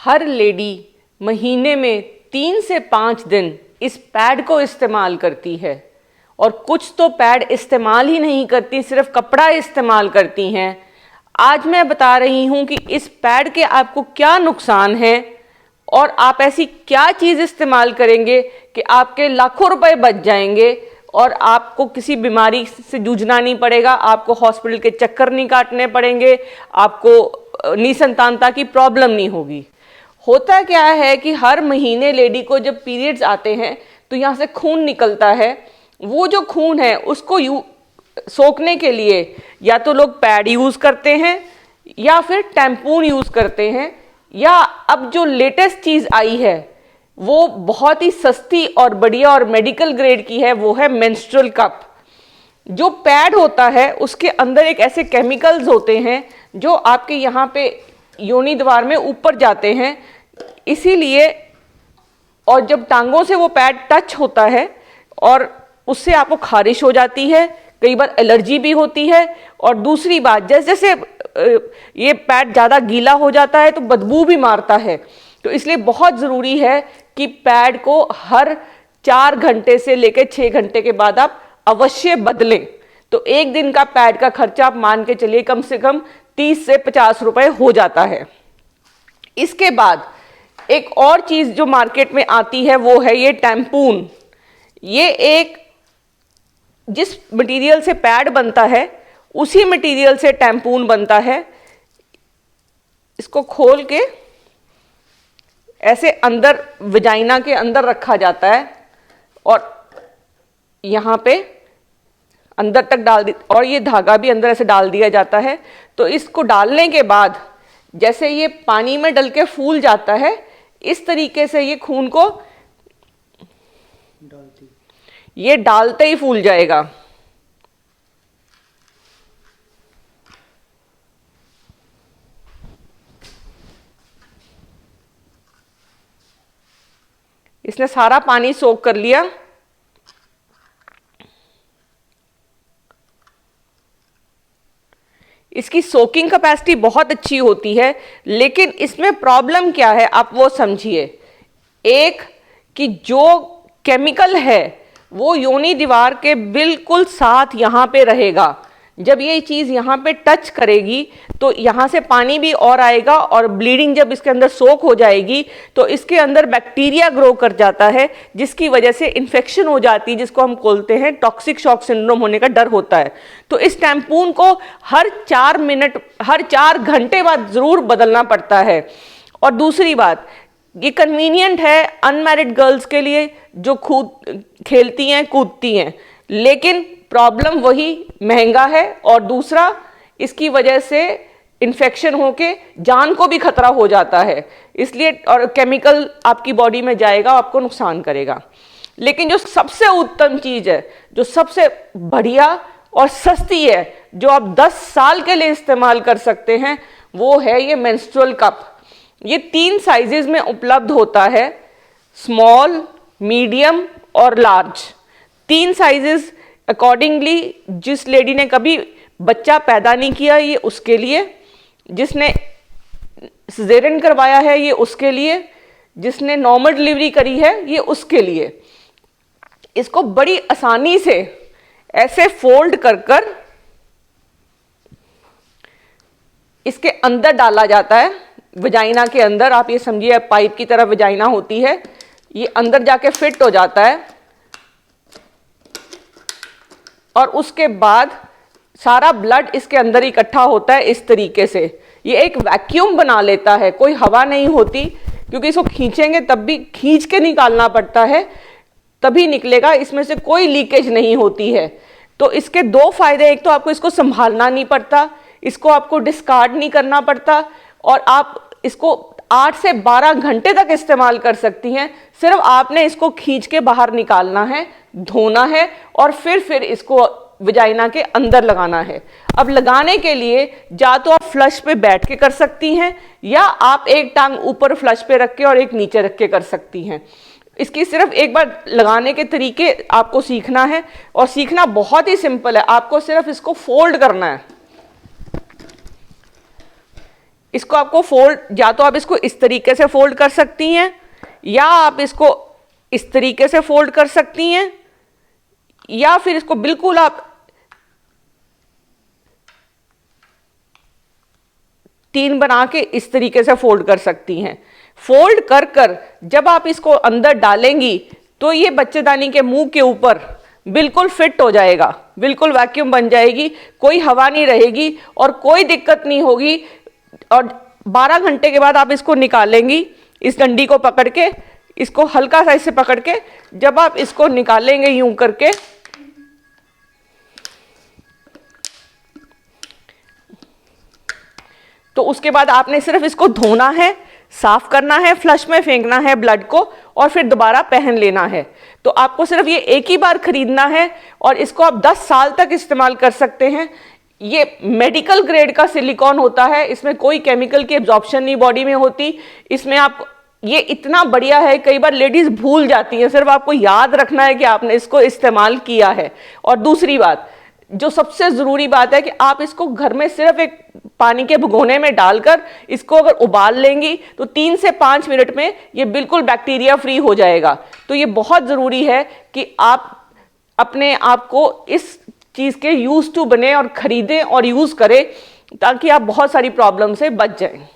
हर lady महीने में 3 से 5 दिन इस पैड को इस्तेमाल करती है, और कुछ तो पैड इस्तेमाल ही नहीं करती, सिर्फ कपड़ा इस्तेमाल करती हैं। आज मैं बता रही हूं कि इस पैड के आपको क्या नुकसान है और आप ऐसी क्या चीज़ इस्तेमाल करेंगे कि आपके लाखों रुपए बच जाएंगे और आपको किसी बीमारी से जूझना नहीं पड़ेगा, आपको हॉस्पिटल के चक्कर नहीं काटने पड़ेंगे, आपको निसंतानता की प्रॉब्लम नहीं होगी। होता क्या है कि हर महीने लेडी को जब पीरियड्स आते हैं तो यहाँ से खून निकलता है। वो जो खून है उसको सोखने के लिए या तो लोग पैड यूज़ करते हैं या फिर टैम्पून यूज़ करते हैं, या अब जो लेटेस्ट चीज़ आई है वो बहुत ही सस्ती और बढ़िया और मेडिकल ग्रेड की है, वो है मेंस्ट्रुअल कप। जो पैड होता है उसके अंदर एक ऐसे केमिकल्स होते हैं जो आपके यहाँ पे योनि द्वार में ऊपर जाते हैं, इसीलिए, और जब टांगों से वो पैड टच होता है और उससे आपको खारिश हो जाती है, कई बार एलर्जी भी होती है। और दूसरी बात, जैसे जैसे ये पैड ज़्यादा गीला हो जाता है तो बदबू भी मारता है। तो इसलिए बहुत ज़रूरी है कि पैड को हर 4 घंटे से लेकर 6 घंटे के बाद आप अवश्य बदलें। तो एक दिन का पैड का खर्चा आप मान के चलिए कम से कम 30 से 50 रुपए हो जाता है। इसके बाद एक और चीज़ जो मार्केट में आती है वो है ये टैम्पून। ये एक जिस मटेरियल से पैड बनता है उसी मटेरियल से टैम्पून बनता है। इसको खोल के ऐसे अंदर वजाइना के अंदर रखा जाता है और यहाँ पे अंदर तक और ये धागा भी अंदर ऐसे डाल दिया जाता है। तो इसको डालने के बाद जैसे ये पानी में डल के फूल जाता है, इस तरीके से ये खून को ये डालते ही फूल जाएगा। इसने सारा पानी सोख कर लिया। इसकी सोकिंग कैपेसिटी बहुत अच्छी होती है, लेकिन इसमें प्रॉब्लम क्या है आप वो समझिए। एक कि जो केमिकल है वो योनि दीवार के बिल्कुल साथ यहाँ पे रहेगा। जब ये चीज़ यहाँ पे टच करेगी तो यहाँ से पानी भी और आएगा, और ब्लीडिंग जब इसके अंदर सोक हो जाएगी तो इसके अंदर बैक्टीरिया ग्रो कर जाता है, जिसकी वजह से इन्फेक्शन हो जाती है, जिसको हम बोलते हैं टॉक्सिक शॉक सिंड्रोम होने का डर होता है। तो इस टैम्पून को हर 4 घंटे बाद ज़रूर बदलना पड़ता है। और दूसरी बात, ये कन्वीनियंट है अनमैरिड गर्ल्स के लिए जो खेलती हैं कूदती हैं, लेकिन प्रॉब्लम वही महंगा है, और दूसरा इसकी वजह से इन्फेक्शन होके जान को भी खतरा हो जाता है, इसलिए, और केमिकल आपकी बॉडी में जाएगा, आपको नुकसान करेगा। लेकिन जो सबसे उत्तम चीज़ है, जो सबसे बढ़िया और सस्ती है, जो आप 10 साल के लिए इस्तेमाल कर सकते हैं, वो है ये मेंस्ट्रुअल कप। ये 3 साइजेस में उपलब्ध होता है, स्मॉल, मीडियम और लार्ज। 3 साइजेस अकॉर्डिंगली, जिस लेडी ने कभी बच्चा पैदा नहीं किया ये उसके लिए, जिसने सिजेरियन करवाया है ये उसके लिए, जिसने नॉर्मल डिलीवरी करी है ये उसके लिए। इसको बड़ी आसानी से ऐसे फोल्ड कर कर इसके अंदर डाला जाता है, वजाइना के अंदर। आप ये समझिए पाइप की तरह वजाइना होती है, ये अंदर जाके फिट हो जाता है, और उसके बाद सारा ब्लड इसके अंदर इकट्ठा होता है इस तरीके से। ये एक वैक्यूम बना लेता है, कोई हवा नहीं होती, क्योंकि इसको खींचेंगे तब भी खींच के निकालना पड़ता है, तभी निकलेगा, इसमें से कोई लीकेज नहीं होती है। तो इसके 2 फायदे, एक तो आपको इसको संभालना नहीं पड़ता, इसको आपको डिस्कार्ड नहीं करना पड़ता, और आप इसको 8 से 12 घंटे तक इस्तेमाल कर सकती हैं। सिर्फ आपने इसको खींच के बाहर निकालना है, धोना है, और फिर इसको वजाइना के अंदर लगाना है। अब लगाने के लिए या तो आप फ्लश पे बैठ के कर सकती हैं, या आप एक टांग ऊपर फ्लश पे रख के और एक नीचे रख के कर सकती हैं। इसकी सिर्फ एक बार लगाने के तरीके आपको सीखना है, और सीखना बहुत ही सिंपल है। आपको सिर्फ इसको फोल्ड करना है, इसको आपको फोल्ड, या तो आप इसको इस तरीके से फोल्ड कर सकती हैं, या आप इसको इस तरीके से फोल्ड कर सकती हैं, या फिर इसको बिल्कुल आप तीन बना के इस तरीके से फोल्ड कर सकती हैं। फोल्ड कर कर जब आप इसको अंदर डालेंगी तो ये बच्चेदानी के मुंह के ऊपर बिल्कुल फिट हो जाएगा, बिल्कुल वैक्यूम बन जाएगी, कोई हवा नहीं रहेगी और कोई दिक्कत नहीं होगी। और 12 घंटे के बाद आप इसको निकालेंगी, इस डंडी को पकड़ के, इसको हल्का सा इससे पकड़ के जब आप इसको निकालेंगे यूं करके, तो उसके बाद आपने सिर्फ इसको धोना है, साफ करना है, फ्लश में फेंकना है ब्लड को, और फिर दोबारा पहन लेना है। तो आपको सिर्फ ये एक ही बार खरीदना है और इसको आप 10 साल तक इस्तेमाल कर सकते हैं। ये मेडिकल ग्रेड का सिलिकॉन होता है, इसमें कोई केमिकल की एब्जॉर्प्शन नहीं बॉडी में होती। इसमें आप, ये इतना बढ़िया है, कई बार लेडीज भूल जाती हैं, सिर्फ आपको याद रखना है कि आपने इसको इस्तेमाल किया है। और दूसरी बात, जो सबसे जरूरी बात है कि आप इसको घर में सिर्फ एक पानी के भगोने में डालकर इसको अगर उबाल लेंगी तो 3 से 5 मिनट में ये बिल्कुल बैक्टीरिया फ्री हो जाएगा। तो ये बहुत जरूरी है कि आप अपने आप को इस चीज के यूज टू बने और खरीदें और यूज करें, ताकि आप बहुत सारी प्रॉब्लम से बच जाएं।